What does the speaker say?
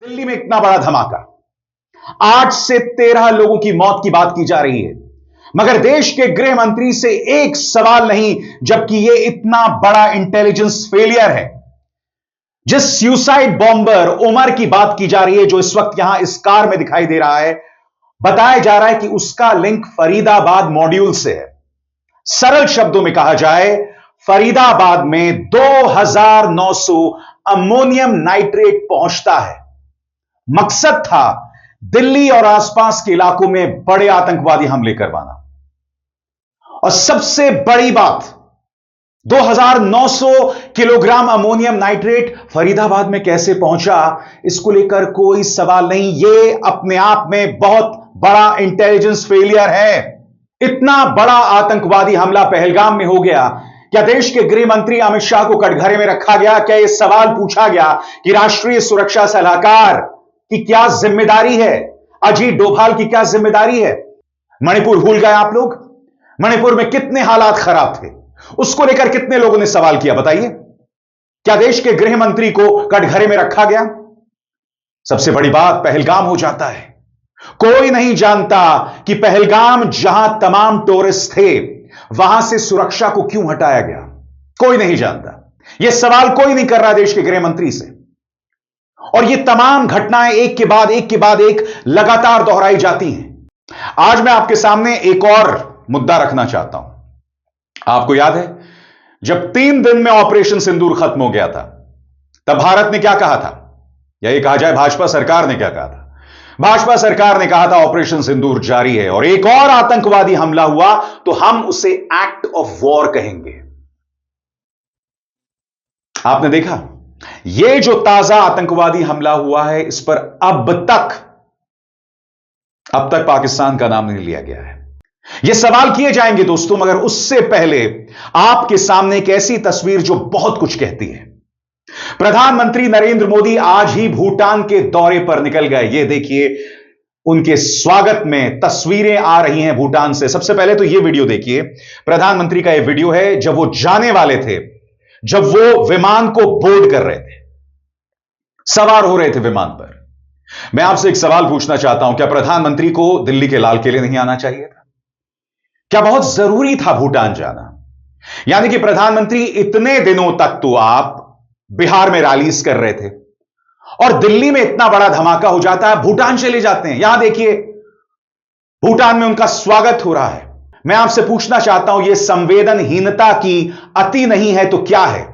दिल्ली में इतना बड़ा धमाका, 8 से 13 लोगों की मौत की बात की जा रही है, मगर देश के गृह मंत्री से एक सवाल नहीं, जबकि यह इतना बड़ा इंटेलिजेंस फेलियर है। जिस सुसाइड बॉम्बर उमर की बात की जा रही है, जो इस वक्त यहां इस कार में दिखाई दे रहा है, बताया जा रहा है कि उसका लिंक फरीदाबाद मॉड्यूल से है। सरल शब्दों में कहा जाए, फरीदाबाद में 2900 अमोनियम नाइट्रेट पहुंचता है। मकसद था दिल्ली और आसपास के इलाकों में बड़े आतंकवादी हमले करवाना। और सबसे बड़ी बात, 2900 किलोग्राम अमोनियम नाइट्रेट फरीदाबाद में कैसे पहुंचा, इसको लेकर कोई सवाल नहीं। यह अपने आप में बहुत बड़ा इंटेलिजेंस फेलियर है। इतना बड़ा आतंकवादी हमला पहलगाम में हो गया, क्या देश के गृह मंत्री अमित शाह को कटघरे में रखा गया? क्या यह सवाल पूछा गया कि राष्ट्रीय सुरक्षा सलाहकार की क्या जिम्मेदारी है, अजीत डोभाल की क्या जिम्मेदारी है? मणिपुर भूल गए आप लोग? मणिपुर में कितने हालात खराब थे, उसको लेकर कितने लोगों ने सवाल किया, बताइए। क्या देश के गृह मंत्री को कटघरे में रखा गया? सबसे बड़ी बात, पहलगाम हो जाता है। कोई नहीं जानता कि पहलगाम जहां तमाम टूरिस्ट थे, वहां से सुरक्षा को क्यों हटाया गया। कोई नहीं जानता। यह सवाल कोई नहीं कर रहा देश के गृह मंत्री से। और यह तमाम घटनाएं एक के बाद एक लगातार दोहराई जाती हैं। आज मैं आपके सामने एक और मुद्दा रखना चाहता हूं। आपको याद है, जब 3 दिन में ऑपरेशन सिंदूर खत्म हो गया था, तब भारत ने क्या कहा था, या ये कहा जाए भाजपा सरकार ने क्या कहा था? भाजपा सरकार ने कहा था ऑपरेशन सिंदूर जारी है, और एक और आतंकवादी हमला हुआ तो हम उसे एक्ट ऑफ वॉर कहेंगे। आपने देखा, यह जो ताजा आतंकवादी हमला हुआ है, इस पर अब तक पाकिस्तान का नाम नहीं लिया गया है। यह सवाल किए जाएंगे दोस्तों, मगर उससे पहले आपके सामने एक ऐसी तस्वीर जो बहुत कुछ कहती है। प्रधानमंत्री नरेंद्र मोदी आज ही भूटान के दौरे पर निकल गए। यह देखिए, उनके स्वागत में तस्वीरें आ रही हैं भूटान से। सबसे पहले तो यह वीडियो देखिए, प्रधानमंत्री का यह वीडियो है जब वो जाने वाले थे, जब वो विमान को बोर्ड कर रहे थे, सवार हो रहे थे विमान पर। मैं आपसे एक सवाल पूछना चाहता हूं, क्या प्रधानमंत्री को दिल्ली के लाल किले नहीं आना चाहिए था? क्या बहुत जरूरी था भूटान जाना? यानी कि प्रधानमंत्री, इतने दिनों तक तो आप बिहार में रैलीज कर रहे थे, और दिल्ली में इतना बड़ा धमाका हो जाता है, भूटान चले जाते हैं। यहां देखिए, भूटान में उनका स्वागत हो रहा है। मैं आपसे पूछना चाहता हूं, यह संवेदनहीनता की अति नहीं है तो क्या है?